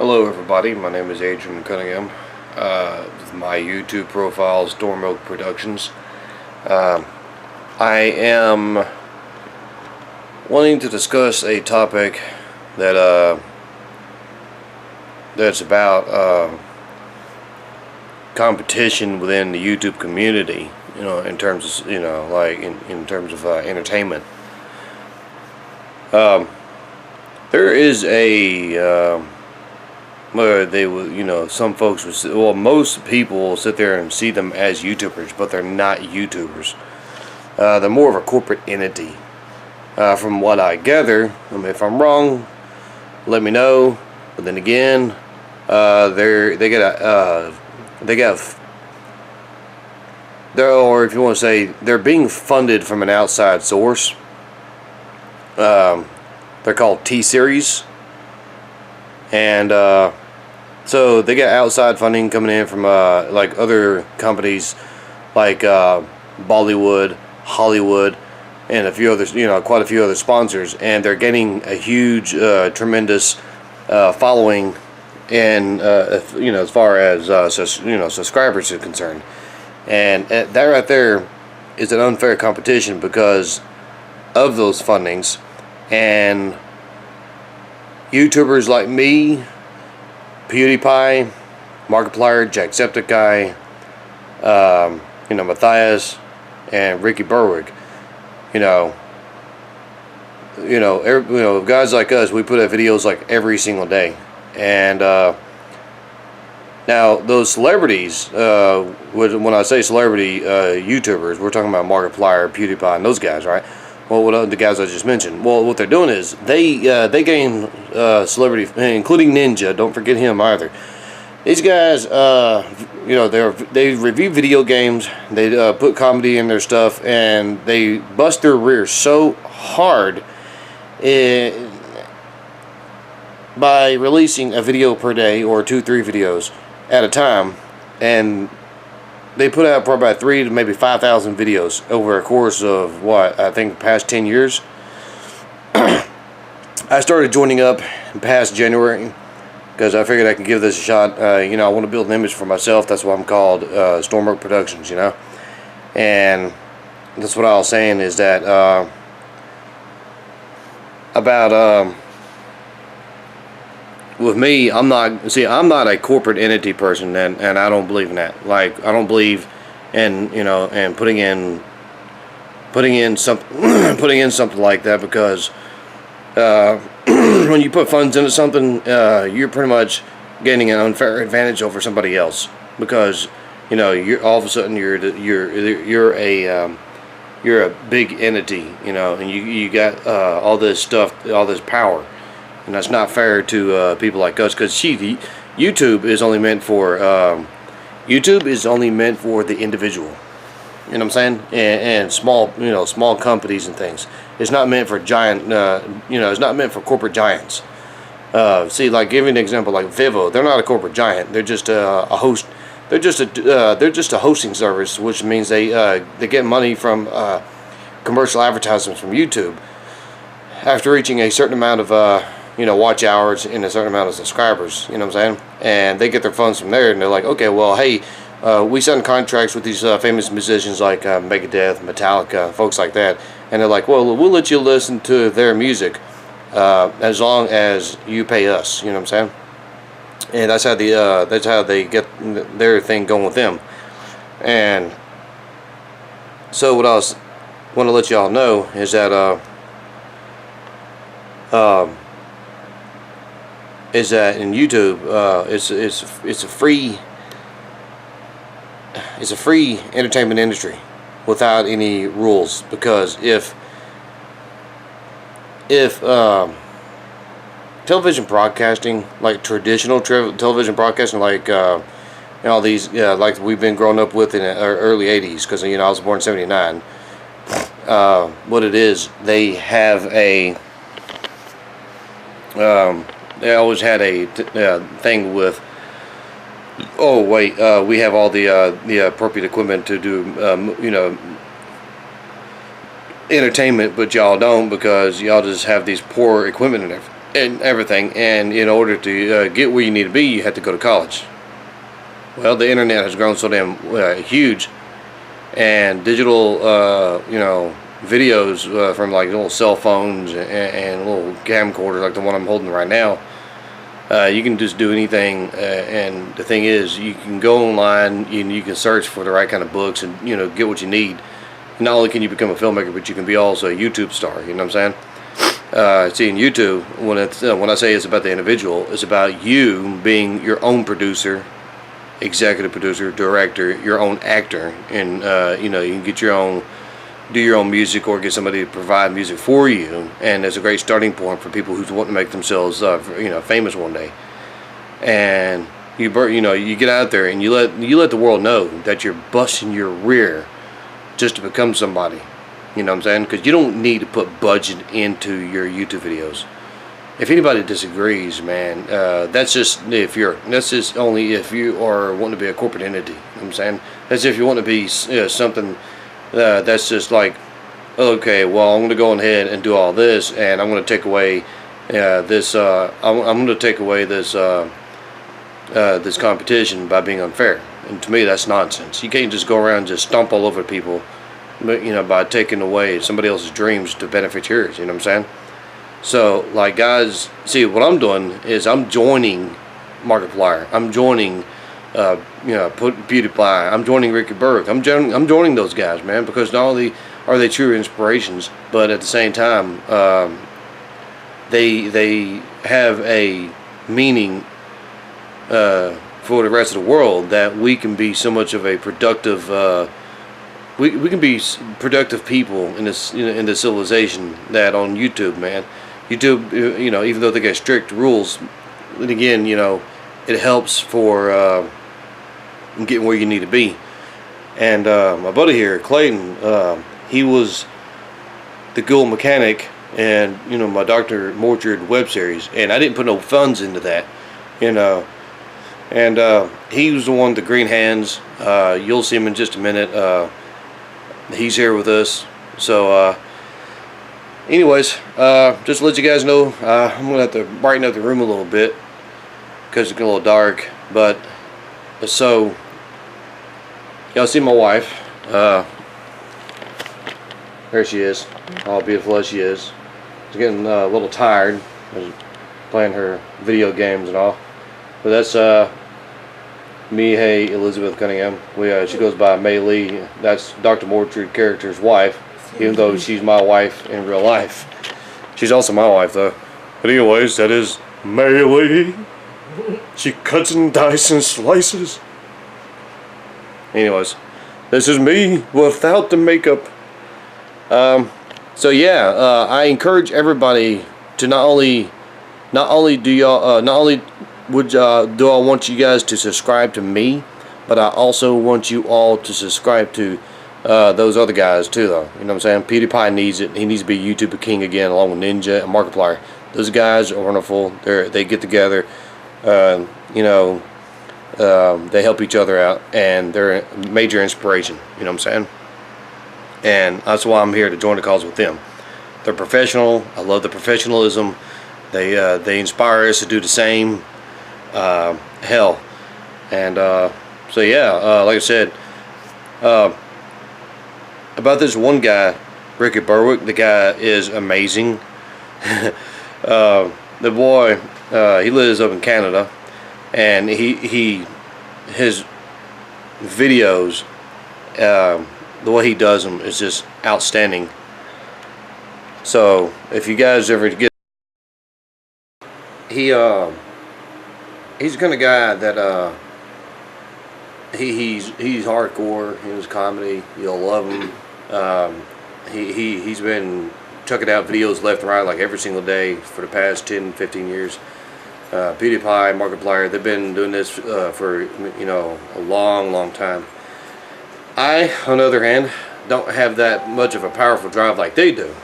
Hello everybody, my name is Adrian Cunningham. My YouTube profile is Storm Milk Productions. I am wanting to discuss a topic that that's about competition within the YouTube community. In terms of like in terms of entertainment. There is a where they will, some folks would, well, most people will sit there and see them as YouTubers, but they're not YouTubers. They're more of a corporate entity. From what I gather, if I'm wrong, let me know. But then again, or if you want to say, they're being funded from an outside source. They're called T-Series, and so they get outside funding coming in from like other companies like Bollywood, Hollywood, and a few others, quite a few other sponsors, and they're getting a huge, tremendous following, and as far as subscribers are concerned, and that right there is an unfair competition because of those fundings, and YouTubers like me, Pewdiepie, Markiplier, Jacksepticeye, Matthias, and Ricky Berwick, guys like us, we put out videos like every single day, and now those celebrities, when I say celebrity YouTubers, we're talking about Markiplier, Pewdiepie, and those guys, right? Well, what the guys I just mentioned. Well, what they're doing is they gain celebrity, including Ninja. Don't forget him either. These guys, they review video games. They put comedy in their stuff, and they bust their rear so hard by releasing a video per day or 2-3 videos at a time, and they put out probably about 3 to maybe 5,000 videos over a course of what I think the past 10 years. I started joining up in past January because I figured I could give this a shot. I want to build an image for myself. That's why I'm called Stormwork Productions. And that's what I was saying is that about with me, I'm not a corporate entity person, and I don't believe in that. Like, I don't believe in and putting in something like that, because when you put funds into something, you're pretty much gaining an unfair advantage over somebody else, because you're all of a sudden you're a big entity, and you got all this stuff, all this power. And that's not fair to people like us, because YouTube is only meant for the individual. You know what I'm saying? And small companies and things. It's not meant for giant. It's not meant for corporate giants. See, like, give you an example, like Vivo. They're not a corporate giant. They're just a host. They're just a hosting service, which means they get money from commercial advertisements from YouTube after reaching a certain amount of watch hours and a certain amount of subscribers, you know what I'm saying? And they get their funds from there, and they're like, okay, well, hey, we sign contracts with these famous musicians like Megadeth, Metallica, folks like that, and they're like, well, we'll let you listen to their music as long as you pay us, you know what I'm saying? And that's how they get their thing going with them. And so what I want to let y'all know is that in YouTube, it's a free entertainment industry without any rules, because if television broadcasting, like traditional television broadcasting, like all these, like we've been growing up with in the early 80s, because I was born in 79. What it is, they have a they always had a thing with, oh wait, we have all the appropriate equipment to do entertainment, but y'all don't, because y'all just have these poor equipment and everything. And in order to get where you need to be, you have to go to college. Well, the internet has grown so damn huge, and digital, videos from like little cell phones and little camcorders like the one I'm holding right now. You can just do anything, and the thing is, you can go online and you can search for the right kind of books and get what you need. Not only can you become a filmmaker, but you can be also a YouTube star. You know what I'm saying? See, in YouTube, when I say it's about the individual, it's about you being your own producer, executive producer, director, your own actor, and you can get your own, do your own music, or get somebody to provide music for you. And it's a great starting point for people who want to make themselves famous one day. And you get out there and you let the world know that you're busting your rear just to become somebody. You know what I'm saying? Because you don't need to put budget into your YouTube videos. If anybody disagrees, man, that's only if you are wanting to be a corporate entity. You know what I'm saying? That's if you want to be something that's just like, okay, well, I'm going to go ahead and do all this, and I'm going to take away this. I'm going to take away this this competition by being unfair. And to me, that's nonsense. You can't just go around and just stomp all over people, by taking away somebody else's dreams to benefit yours. You know what I'm saying? So, like, guys, see, what I'm doing is I'm joining Markiplier. I'm joining, Pewdiepie. I'm joining Ricky Burke. I'm joining those guys, man, because not only are they true inspirations, but at the same time, they have a meaning for the rest of the world, that we can be so much of a productive. We can be productive people in this in this civilization, that on YouTube, man. YouTube, even though they got strict rules, then again, it helps for getting where you need to be. And my buddy here, Clayton, he was the ghoul mechanic, and my Dr. Mortuard web series, and I didn't put no funds into that, and he was the one with the green hands. You'll see him in just a minute. He's here with us. So anyways, just to let you guys know, I'm gonna have to brighten up the room a little bit because it's a little dark. But so y'all see my wife, there she is, all beautiful as she is. She's getting a little tired, playing her video games and all. But that's Hey Elizabeth Cunningham. She goes by May Lee. That's Dr. Mortuard character's wife, even though she's my wife in real life. She's also my wife, though. But anyways, that is May Lee. She cuts and dices and slices. Anyways, this is me without the makeup. So yeah, I encourage everybody to not only do I want you guys to subscribe to me, but I also want you all to subscribe to those other guys too, though. You know what I'm saying? Pewdiepie needs it. He needs to be YouTuber king again, along with Ninja and Markiplier. Those guys are wonderful. They get together. They help each other out, and they're a major inspiration. You know what I'm saying? And that's why I'm here to join the cause with them. They're professional. I love the professionalism. They inspire us to do the same. Hell. And so yeah, like I said, about this one guy, Ricky Burke, the guy is amazing. The boy, he lives up in Canada, and his videos, the way he does them is just outstanding. So if you guys ever get, he's the kind of guy that he's hardcore. He was comedy. You'll love him. He's been chucking out videos left and right like every single day for the past 10-15 years. Pewdiepie, Markiplier, they've been doing this for a long time. I, on the other hand, don't have that much of a powerful drive like they do.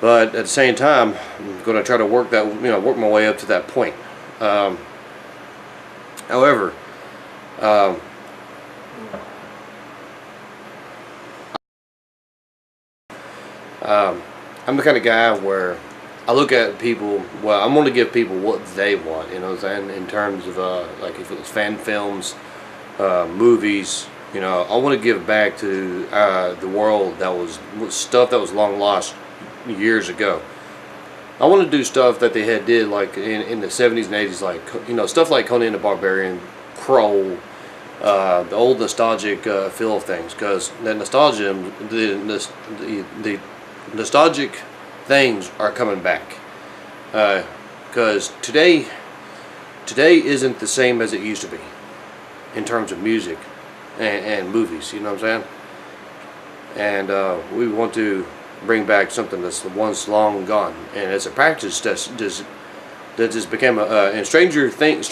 But at the same time, I'm going to try to work my way up to that point. However, I'm the kind of guy where I look at people. Well, I'm going to give people what they want. You know what I'm saying? In terms of like if it was fan films, movies. You know, I want to give back to the world that was stuff that was long lost years ago. I want to do stuff that they did like in the 70s and 80s, like, you know, stuff like Conan the Barbarian, Kroll, the old nostalgic feel of things, because the nostalgia, the nostalgic things are coming back. Because today isn't the same as it used to be in terms of music and movies. You know what I'm saying? And we want to bring back something that's once long gone, and it's a practice that just became and Stranger Things,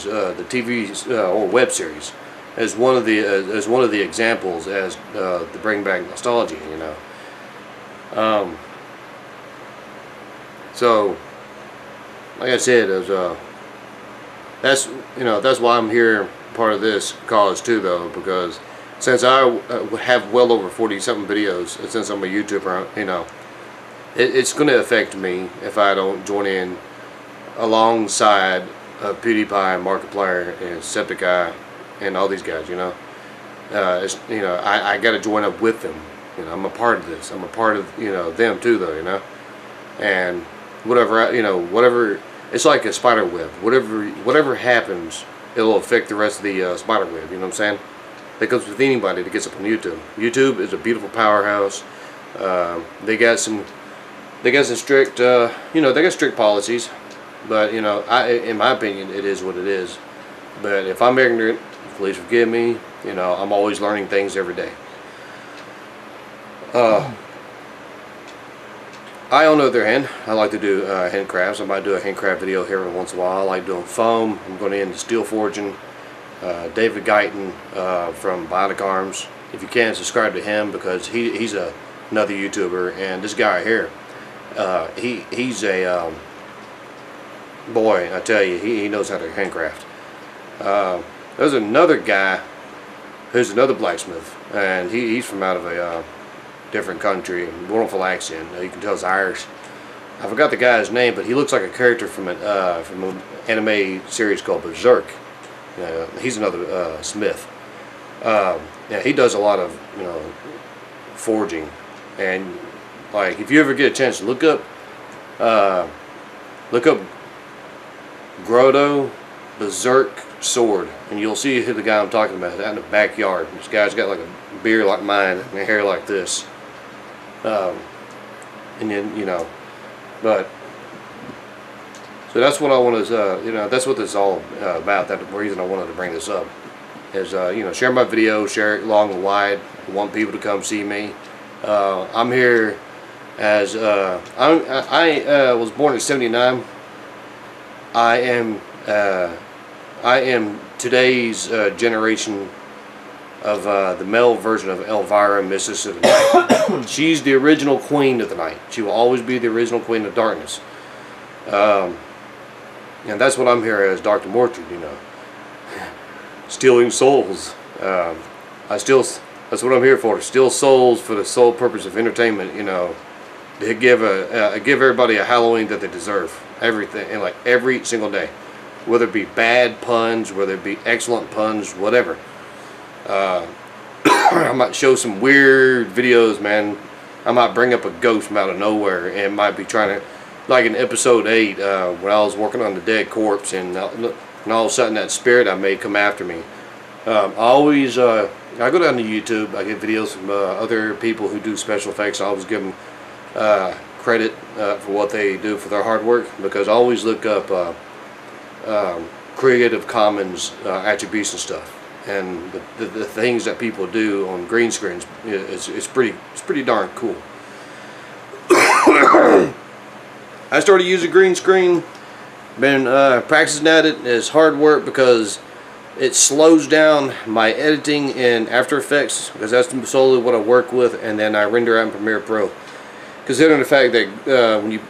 the TV or web series, as one of the examples as to bring back nostalgia. You know, so like I said, that's why I'm here, part of this cause too, though, because since I have well over 40 something videos, and since I'm a YouTuber, you know, it's going to affect me if I don't join in alongside Pewdiepie and Markiplier and Septiceye and all these guys. You know, you know, I got to join up with them. You know, I'm a part of this. I'm a part of, you know, them too, though. You know, and whatever, you know, whatever. It's like a spider web. Whatever happens, it'll affect the rest of the spider web. You know what I'm saying? That goes with anybody that gets up on YouTube. YouTube is a beautiful powerhouse. They got some strict, you know, they got strict policies. But, you know, in my opinion, it is what it is. But if I'm ignorant, please forgive me. You know, I'm always learning things every day. I, on the other hand, I like to do handcrafts. I might do a handcraft video here every once in a while. I like doing foam. I'm going into steel forging. David Guyton from Bionic Arms. If you can, subscribe to him, because he's another YouTuber. And this guy right here, he's a boy, I tell you, he knows how to handcraft. There's another guy who's another blacksmith, and he's from out of a different country, wonderful accent. You can tell it's Irish. I forgot the guy's name, but he looks like a character from an anime series called Berserk. He's another smith. Yeah, he does a lot of, you know, forging, and like if you ever get a chance to look up Grotto Berserk sword, and you'll see who the guy I'm talking about out in the backyard. This guy's got like a beard like mine and a hair like this, and then, you know, but so that's what I want to, you know, that's what this is all about. That's the reason I wanted to bring this up, is, you know, share my video, share it long and wide. I want people to come see me. I'm here as, I was born in '79. I am today's generation of the male version of Elvira, Mistress of the Night. She's the original queen of the night. She will always be the original queen of darkness. And that's what I'm here as, Dr. Mortard, you know. Stealing souls. That's what I'm here for. Steal souls for the sole purpose of entertainment, you know. To give everybody a Halloween that they deserve. Everything, and like every single day. Whether it be bad puns, whether it be excellent puns, whatever. I might show some weird videos, man. I might bring up a ghost from out of nowhere, and might be trying to, like in episode 8, when I was working on the dead corpse, and all of a sudden that spirit I made come after me. I go down to YouTube. I get videos from other people who do special effects. I always give them credit for what they do for their hard work, because I always look up Creative Commons attribution stuff, and the things that people do on green screens. It's pretty darn cool. I started using green screen, been practicing at it. It's hard work because it slows down my editing in After Effects, because that's solely what I work with, and then I render out in Premiere Pro. Considering the fact that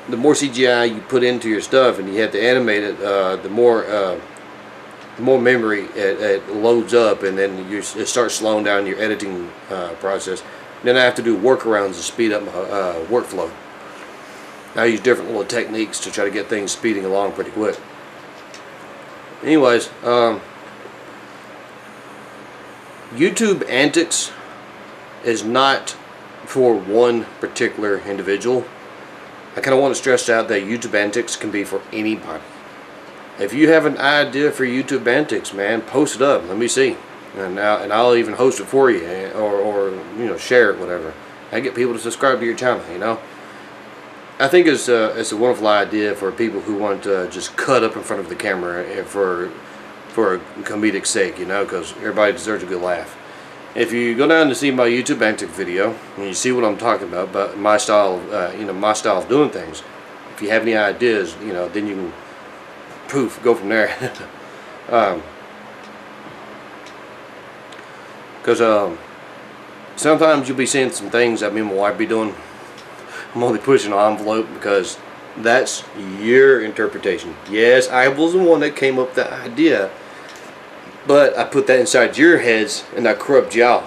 the more CGI you put into your stuff and you have to animate it, the more memory it loads up, and then it starts slowing down your editing process. Then I have to do workarounds to speed up my workflow. I use different little techniques to try to get things speeding along pretty quick. Anyways, YouTube antics is not for one particular individual. I kind of want to stress out that YouTube antics can be for anybody. If you have an idea for YouTube antics, man, post it up. Let me see, and I'll even host it for you, or you know, share it, whatever. I get people to subscribe to your channel. You know, I think it's a wonderful idea for people who want to just cut up in front of the camera for a comedic sake. You know, because everybody deserves a good laugh. If you go down to see my YouTube antic video and you see what I'm talking about my style, you know, my style of doing things. If you have any ideas, you know, then you can poof, go from there. Because sometimes you'll be seeing some things that me and my wife be doing. I'm only pushing an envelope because that's your interpretation. Yes, I was the one that came up with the idea, but I put that inside your heads and I corrupt y'all.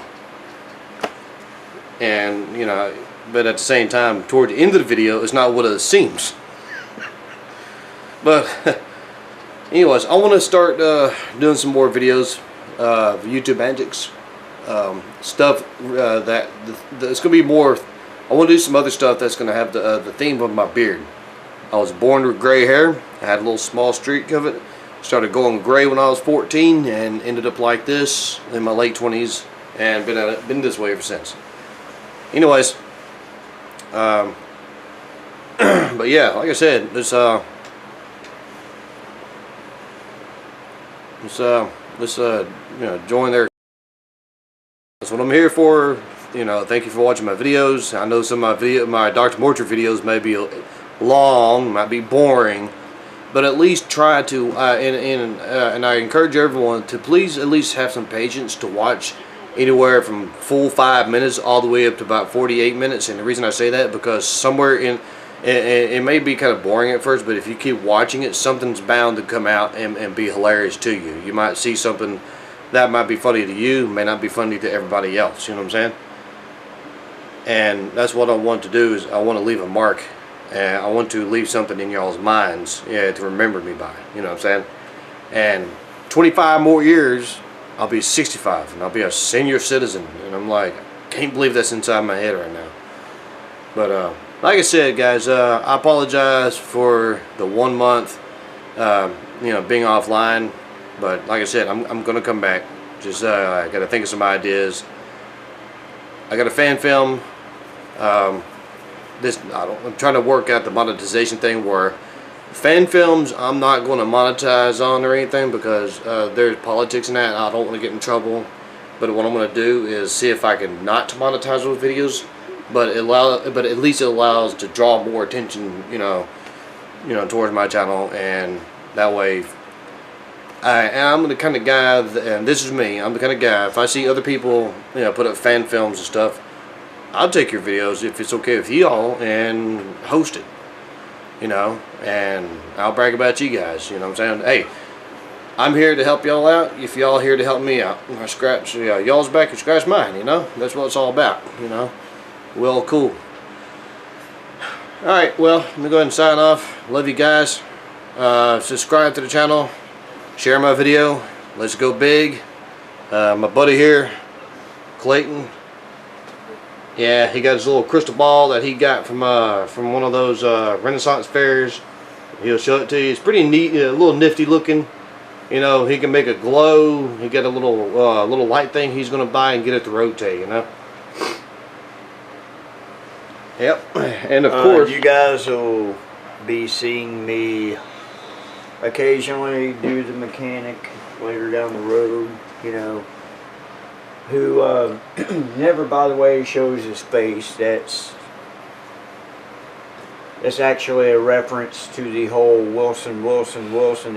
And, you know, but at the same time, toward the end of the video, it's not what it seems. But anyways, I want to start doing some more videos of YouTube antics. Stuff that it's going to be more. I want to do some other stuff that's going to have the theme of my beard. I was born with gray hair. I had a little small streak of it. Started going gray when I was 14 and ended up like this in my late 20s, and been this way ever since. Anyways, but yeah, like I said, let's you know, join there. That's what I'm here for. You know, thank you for watching my videos. I know some of my Dr. Morcher videos may be long, might be boring, but at least try to, and I encourage everyone to please at least have some patience to watch anywhere from full 5 minutes all the way up to about 48 minutes. And the reason I say that, because somewhere in, it may be kind of boring at first, but if you keep watching it, something's bound to come out and be hilarious to you. You might see something that might be funny to you, may not be funny to everybody else, you know what I'm saying? And that's what I want to do, is I want to leave a mark. And I want to leave something in y'all's minds, yeah, to remember me by, you know what I'm saying? And 25 more years, I'll be 65, and I'll be a senior citizen. And I'm like, can't believe that's inside my head right now. But like I said, guys, I apologize for the 1 month, you know, being offline. But like I said, I'm gonna come back. Just I gotta think of some ideas. I got a fan film. I'm trying to work out the monetization thing, where fan films I'm not going to monetize on or anything, because there's politics in that. I don't want to get in trouble. But what I'm going to do is see if I can not monetize those videos, but at least it allows to draw more attention, you know, towards my channel, and that way. I'm the kind of guy, and this is me, I'm the kind of guy, if I see other people, you know, put up fan films and stuff, I'll take your videos if it's okay with y'all and host it, you know, and I'll brag about you guys, you know what I'm saying? Hey, I'm here to help y'all out if y'all here to help me out. I scratch y'all's back and scratch mine, you know? That's what it's all about, you know? Well, cool. Alright, well, let me go ahead and sign off. Love you guys. Subscribe to the channel. Share my video. Let's go big. My buddy here, Clayton. Yeah, he got his little crystal ball that he got from one of those Renaissance fairs. He'll show it to you. It's pretty neat, a little nifty looking. You know, he can make it glow. He got a little light thing he's gonna buy and get it to rotate. You know. Yep. And of course, you guys will be seeing me occasionally do the mechanic later down the road, you know, who never, by the way, shows his face. That's actually a reference to the whole Wilson,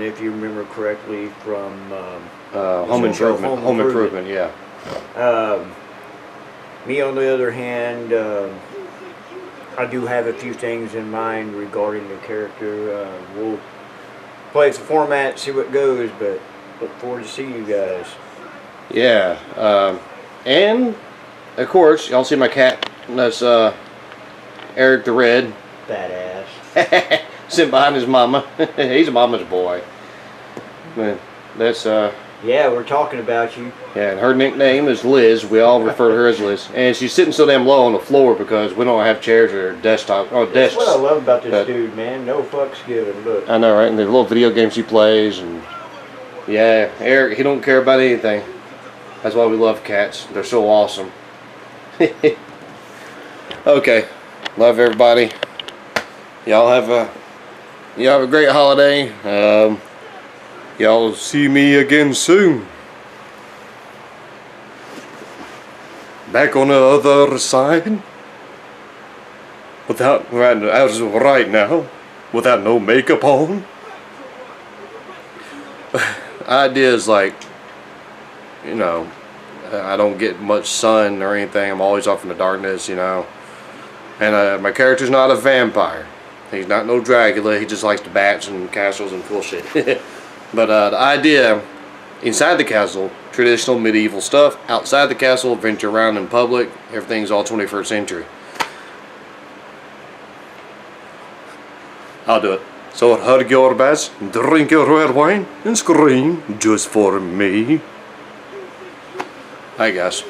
if you remember correctly, from Home Improvement, yeah. Me, on the other hand, I do have a few things in mind regarding the character. We'll play the format, see what goes, but look forward to seeing you guys. Yeah, and of course, y'all see my cat. That's Eric the Red. Badass. Sitting behind his mama. He's a mama's boy. Man, that's Yeah, we're talking about you. yeah, and her nickname is Liz. We all refer to her as Liz. And she's sitting so damn low on the floor because we don't have chairs or desktop or desks. That's what I love about this dude, man. No fucks given. Look. I know, right? And the little video games he plays, and yeah, Eric, he don't care about anything. That's why we love cats. They're so awesome. Okay, love everybody. Y'all have a great holiday. Y'all see me again soon. Back on the other side. Right now, without no makeup on. Idea is like, you know, I don't get much sun or anything. I'm always off in the darkness, you know. And my character's not a vampire. He's not no Dracula. He just likes the bats and castles and cool shit. But the idea, inside the castle, traditional medieval stuff. Outside the castle, venture around in public. Everything's all 21st century. I'll do it. So hug your bats, drink your red wine, and scream just for me. Hi guys.